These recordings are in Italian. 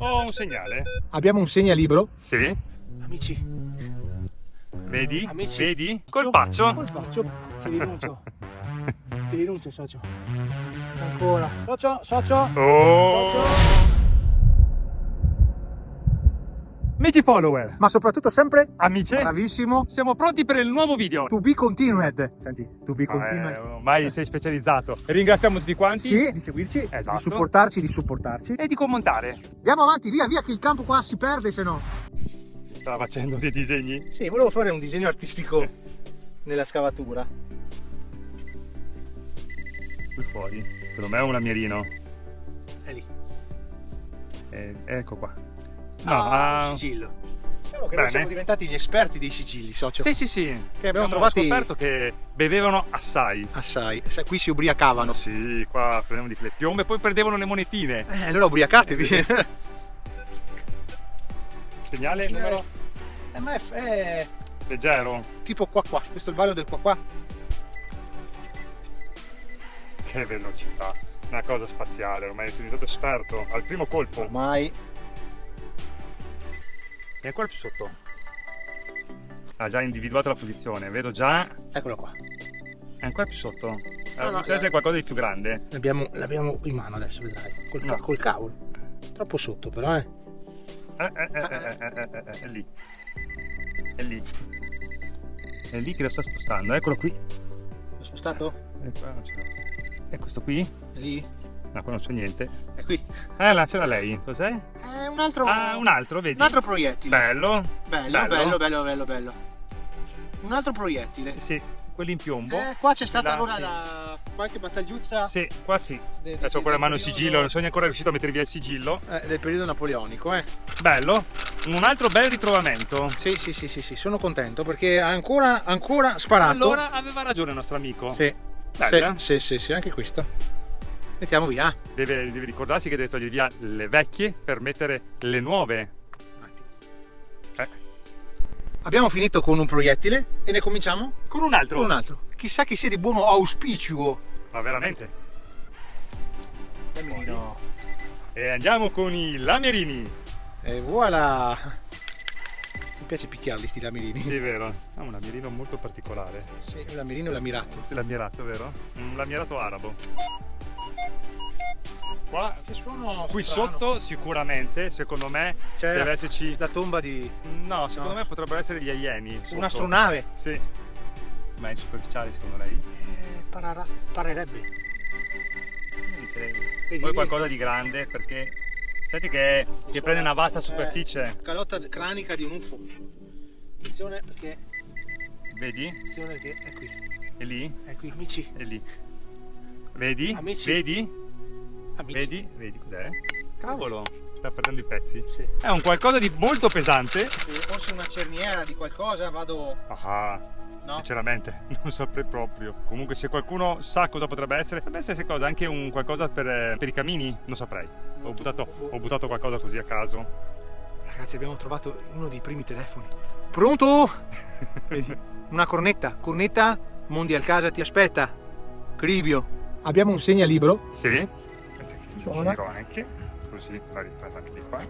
Ho un segnale. Abbiamo un segnalibro? Sì. Amici. Vedi? Amici. Vedi? Colpaccio. Colpaccio. Ti rinuncio. Ti rinuncio, socio. Ancora. Socio. Oh. Socio. Amici follower, Ma soprattutto sempre amici, bravissimo. siamo pronti per il nuovo video. To be continued. Senti, to be continued. Ormai sei specializzato. Ringraziamo tutti quanti. Sì, di seguirci, Esatto. di supportarci. E di commentare. Andiamo avanti, via, che il campo qua si perde, se no. Stava facendo dei disegni. Sì, volevo fare un disegno artistico nella scavatura. Qui fuori. Secondo me è un lamierino. È lì. Ecco qua. Un sigillo. Diciamo che noi Bene. siamo diventati gli esperti dei sigilli, socio. Sì. Che abbiamo trovati scoperto che bevevano assai. assai. Qui si ubriacavano. Sì, qua prendevano di flettiome e poi prendevano le monetine. Allora ubriacatevi. Segnale numero MF è leggero. tipo qua. Questo è il vaglio del qua. Che velocità. Una cosa spaziale, ormai sei diventato esperto. Al primo colpo. Ormai. E ancora più sotto. Ha già individuato la posizione, vedo già. Eccolo qua. È ancora più sotto. No, Potrebbe essere qualcosa di più grande. L'abbiamo in mano adesso, vedrai. Col cavolo. Troppo sotto però, È lì. È lì. È lì che lo sta spostando. Eccolo qui. L'ho spostato? Qua non ce l'ho. E questo qui? È lì? No, qua non c'è niente. È qui. Là c'era lei. Cos'è? È un altro. Un altro, vedi? Un altro proiettile. Bello. Bello. Un altro proiettile. Sì, quelli in piombo. Qua c'è stata Là, allora sì. qualche battagliuzza. Sì, qua sì. Adesso con del la mano il periodo- sigillo, non sono ancora riuscito a mettere via il sigillo. Del periodo napoleonico, Bello. Un altro bel ritrovamento. Sì, sono contento perché ha ancora sparato. Allora aveva ragione il nostro amico. Sì. Bella. Sì, anche questa. Mettiamo via. Deve ricordarsi che deve togliere via le vecchie per mettere le nuove. Abbiamo finito con un proiettile e ne cominciamo Con un altro. con un altro. Chissà chi sia di buono auspicio. Ma veramente. No. E andiamo con i lamerini. E voilà. Mi piace picchiarli sti lamerini. Sì, vero. Ha un lamerino molto particolare. Sì, il lamerino e l'ammirato. Sì, l'ammirato, vero? Un lammirato arabo. Qua, Che suono qui strano. sotto sicuramente, secondo me, C'è deve esserci... la tomba di No, secondo me potrebbero essere gli alieni. sotto. un'astronave. Sì. Ma è superficiale secondo lei? Parerebbe. Vedi, Poi qualcosa di grande perché senti che prende una vasta superficie. Calotta cranica di un UFO. Attenzione perché Vedi? è qui. È lì? È qui, amici. È lì. Vedi? Amici. Vedi? Amici. Vedi? Vedi cos'è? Cavolo, sta perdendo i pezzi. Sì. È un qualcosa di molto pesante. Forse una cerniera di qualcosa, vado. Ah, No? sinceramente, non saprei proprio. Comunque se qualcuno sa cosa potrebbe essere cosa, anche un qualcosa per i camini, non saprei. Ho buttato qualcosa così a caso. Ragazzi, abbiamo trovato uno dei primi telefoni. Pronto? Vedi? Una cornetta. Cornetta, Mondial Casa ti aspetta. Cribio. Abbiamo un segnalibro. Sì. Suona. Giro anche. Così, vai anche di qua.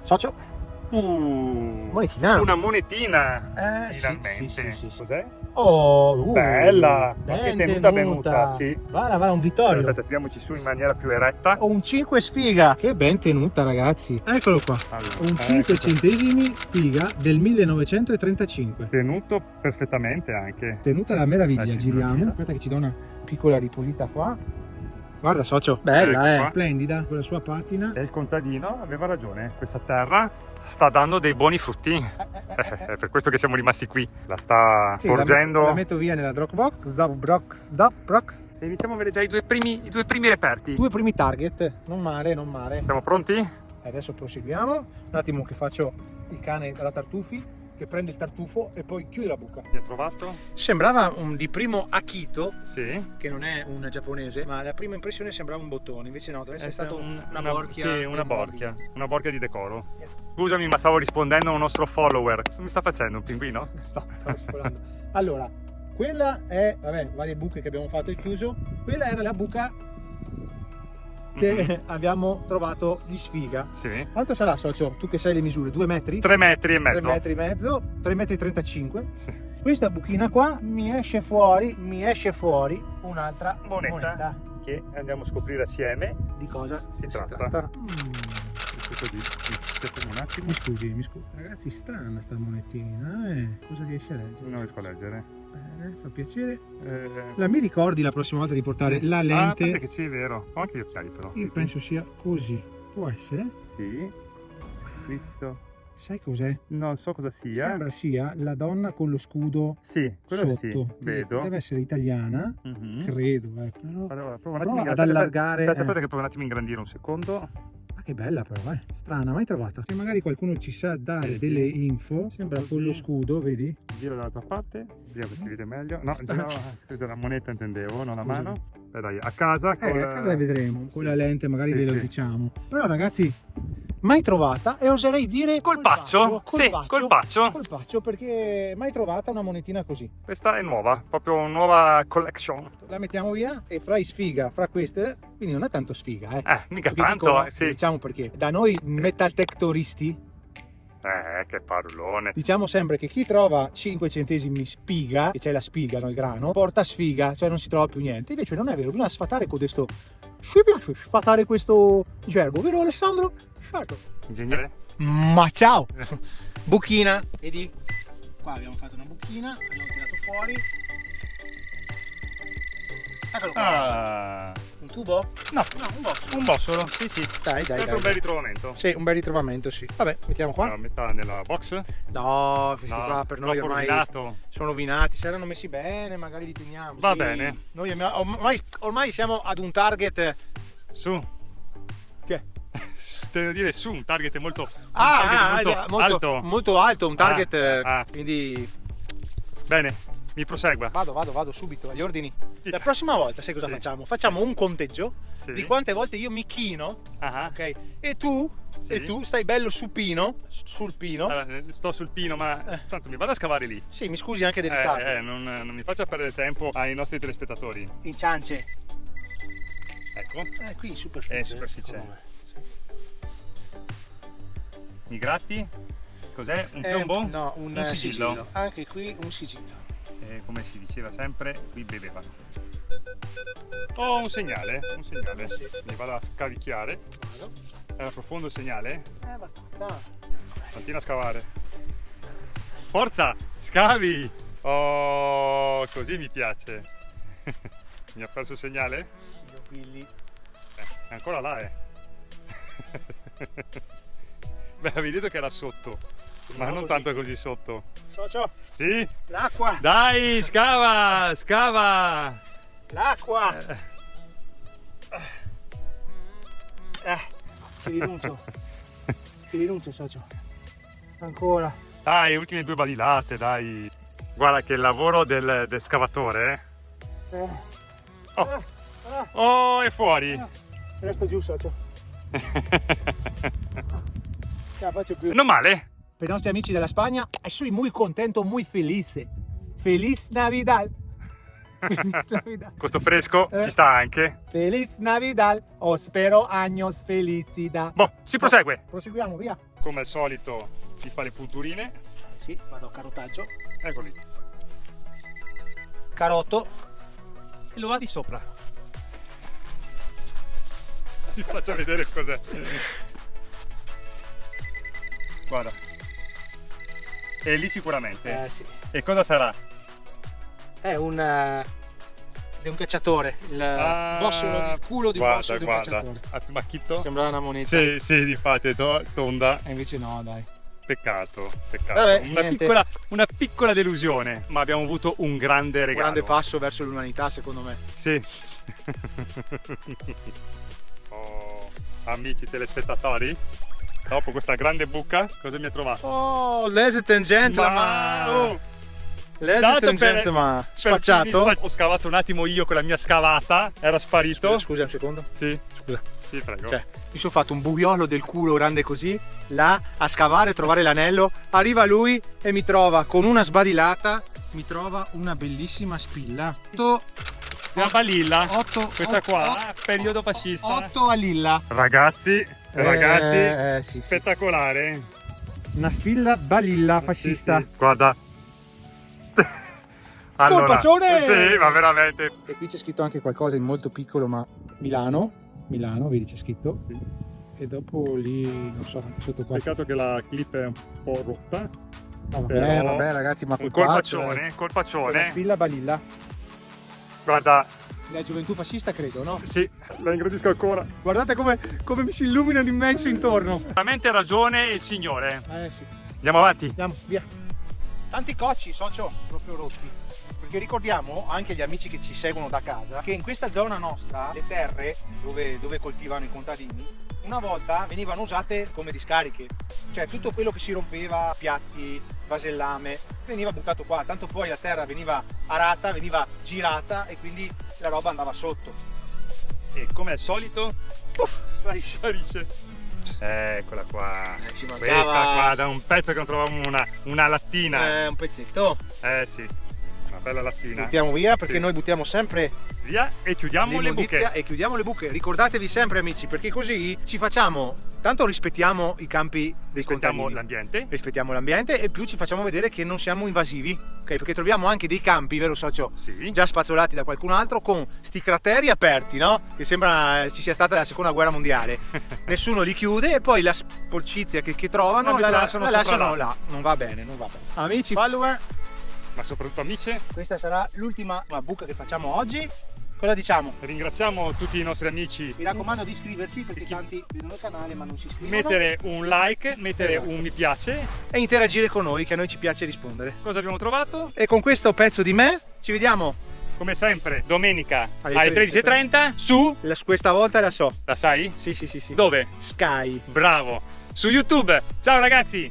Socio. Monetina. Una monetina. Sì. Cos'è? Oh, Bella. Ma ben che tenuta, sì. Va, un Vittorio. Aspetta, tiriamoci su in maniera più eretta. Ho un 5 sfiga. Che ben tenuta, ragazzi. Eccolo qua. Allora, Un 5 ecco. centesimi sfiga del 1935. Tenuto perfettamente anche. Tenuta la meraviglia, Dai, giriamo. gira. Aspetta che ci do una piccola ripulita qua. Guarda, socio. Bella, Ecco qua. Splendida, con la sua patina. E il contadino aveva ragione, questa terra sta dando dei buoni frutti. È per questo che siamo rimasti qui. La sta Sì, porgendo. la metto via nella Dropbox. E iniziamo a vedere già i due primi reperti. Due primi target. Non male. Siamo pronti? Adesso proseguiamo. Un attimo che faccio il cane dalla tartufi, che prende il tartufo e poi chiude la buca. Mi ha trovato? Sembrava di primo Akito, Sì. che non è un giapponese, ma la prima impressione sembrava un bottone, invece no, deve essere stato una borchia. Sì, una borchia. Una borchia di decoro. Yes. Scusami, ma stavo rispondendo a un nostro follower. Cosa mi sta facendo? Un pinguino? Stavo scolando. Allora, quella è, vabbè, varie buche che abbiamo fatto e chiuso. Quella era la buca che abbiamo trovato di sfiga. Sì. Quanto sarà, socio? Tu che sai le misure, 2 metri? 3 metri e 3 mezzo. metri e mezzo, 3 metri e 35. Questa buchina qua mi esce fuori un'altra moneta. Che andiamo a scoprire assieme. Di cosa Si tratta. Così. Un attimo. Mi scusi. Ragazzi, strana sta monetina, Cosa riesce a leggere? Non riesco a leggere. Bene, fa piacere. La Mi ricordi la prossima volta di portare la lente? Perché sì, è vero. Ho anche gli occhiali però. Io penso sia così. Può essere? Sì. C'è scritto. Sai cos'è? Non so cosa sia. Sembra sia la donna con lo scudo Sì, quello sotto. sì. Vedo. Deve essere italiana, credo, però. Allora, provo un Prova attimo ad allargare. Aspetta che provo un attimo a ingrandire un secondo. Ah, che bella però, strana, mai trovata. Se magari qualcuno ci sa dare Vedi? delle info, sembra con lo scudo, vedi? Giro dall'altra parte, vediamo se si vede meglio. No, giro, scusa, la moneta intendevo, non la mano. Beh dai, a casa. A casa la vedremo, con Sì. la lente magari Sì, ve lo sì. diciamo. Però ragazzi, mai trovata e oserei dire Colpaccio? Sì, colpaccio. Colpaccio, perché mai trovata una monetina così. Questa è nuova, proprio una nuova collection. La mettiamo via e fra sfiga, fra queste, quindi non è tanto sfiga, Mica Perché tanto, dicono, sì. diciamo perché da noi metal detectoristi Che parolone. diciamo sempre che chi trova 5 centesimi spiga, che c'è la spiga, no, il grano, porta sfiga, cioè non si trova più niente. Invece non è vero, bisogna sfatare con questo. Ci piace sfatare questo gergo, vero Alessandro? Certo. Ingegnere? Ma ciao! Buchina, vedi? Qua abbiamo fatto una buchina, abbiamo tirato fuori. Eccolo qua. Ah, Un tubo? no, No, un box. un bossolo, sì sì. Dai, Sempre un bel ritrovamento. Sì, un bel ritrovamento, sì. Vabbè, mettiamo qua. Allora, metà nella box. No, questi No, qua per noi troppo ormai rovinato. sono rovinati. Se erano messi bene, magari li teniamo. Va sì. bene. Noi ormai siamo ad un target. Su. Che? Devo dire su, un target molto, molto, molto alto, un target. Ah. Quindi Bene, mi prosegua. vado subito agli ordini. La prossima volta, sai cosa Sì. facciamo? Facciamo un conteggio Sì. di quante volte io mi chino, Ah, ok? E tu stai bello sul pino. allora, sto sul pino, ma tanto mi vado a scavare lì. Sì, mi scusi anche del ritardo. Non mi faccia perdere tempo ai nostri telespettatori. In ciance. Ecco, Qui in superficie. in superficie. secondo me. mi gratti. Cos'è? Un piombo? No, un sigillo. Anche qui un sigillo. Come si diceva sempre, qui bevevano. Oh, un segnale. Mi vado a scavicchiare. Era profondo il segnale? Abbastanza. Continua a scavare. Forza, scavi! Oh, così mi piace. Mi ha perso il segnale? Tranquilli. È ancora là, Beh, avevi detto che era sotto, ma non così. tanto così sotto. Socio, Sì? l'acqua! Dai, scava! Scava! L'acqua! Ti rinuncio, socio. Ancora. Dai, ultime 2 badilate, dai. Guarda che il lavoro del scavatore, Oh, è fuori! Resto giù, socio. La faccio più. Non male? Per i nostri amici della Spagna, soy muy contento, muy felice. Feliz Navidad. Feliz Navidad. Questo fresco ci sta anche. Feliz Navidad. Spero años felicidad. Boh, si prosegue. Proseguiamo, via. Come al solito si fa le punturine. Sì, vado a carotaggio. Ecco lì. Carotto. E lo va di sopra. Ti faccio vedere cos'è. Guarda. E lì sicuramente. Sì. E cosa sarà? È un cacciatore. Il bossolo, il culo di un bossolo di un cacciatore. A macchitto? Sembra una moneta. Sì, difatti è tonda. E invece no, dai. Peccato. Vabbè, una piccola delusione, ma abbiamo avuto un grande Un regalo. grande passo verso l'umanità, secondo me. Sì. Oh, amici telespettatori, dopo questa grande buca, cosa mi ha trovato? Oh, ladies and gentlemen. Ladies Dato and gentlemen. Spacciato. Ho scavato un attimo io con la mia scavata, era sparito. Scusa un secondo. Sì, Scusa. sì, prego. Cioè, mi sono fatto un buiolo del culo grande così, là a scavare, trovare l'anello. Arriva lui e mi trova con una sbadilata, mi trova una bellissima spilla. La Balilla. 8. Questa qua, periodo fascista. 8 a Lilla. Ragazzi, Sì. spettacolare. Una spilla Balilla fascista. Sì, sì. Guarda. Colpaccione! Sì, ma veramente. E qui c'è scritto anche qualcosa in molto piccolo, ma Milano, vedi c'è scritto. Sì. E dopo lì, non so, sotto qua. Peccato che la clip è un po' rotta. No, Però vabbè ragazzi, ma un col paccio, colpaccione, la colpaccione. spilla Balilla. Guarda, La gioventù fascista credo, no? sì, la ingrandisco ancora. Guardate come mi si illumina d'immenso intorno. Veramente ragione il signore. Sì. Andiamo avanti. Andiamo, via. Tanti cocci, socio, proprio rotti. Perché ricordiamo anche gli amici che ci seguono da casa che in questa zona nostra le terre dove coltivano i contadini una volta venivano usate come discariche, cioè tutto quello che si rompeva, piatti, vasellame, veniva buttato qua, tanto poi la terra veniva arata, veniva girata e quindi la roba andava sotto. E come al solito, Sparisce. sparisce. Eccola qua. Ci mancava- Questa qua, da un pezzo che non trovavamo una lattina. Un pezzetto. Sì, una bella lattina. Buttiamo via perché Sì. noi buttiamo sempre Via e chiudiamo le l'immondizia buche. e chiudiamo le buche. Ricordatevi sempre amici, perché così ci facciamo, tanto rispettiamo i campi dei Aspettiamo contadini, l'ambiente. rispettiamo l'ambiente e più ci facciamo vedere che non siamo invasivi, ok? Perché troviamo anche dei campi, vero socio? Sì. Già spazzolati da qualcun altro con sti crateri aperti, no? Che sembra ci sia stata la seconda guerra mondiale. Nessuno li chiude e poi la sporcizia che trovano La la lasciano lasciano sopra là. Non va bene, non va bene. Amici, follower, Ma soprattutto amici, questa sarà l'ultima buca che facciamo oggi. Cosa diciamo? ringraziamo tutti i nostri amici. Mi raccomando di iscriversi perché tanti vedono il canale ma non si iscrivono. Mettere un like, mettere un mi piace. E interagire con noi, che a noi ci piace rispondere. Cosa abbiamo trovato? E con questo pezzo di me ci vediamo. Come sempre, domenica Alle alle 13:30 su. Questa volta la so. La sai? Sì. Dove? Sky. Bravo! Su YouTube. Ciao ragazzi!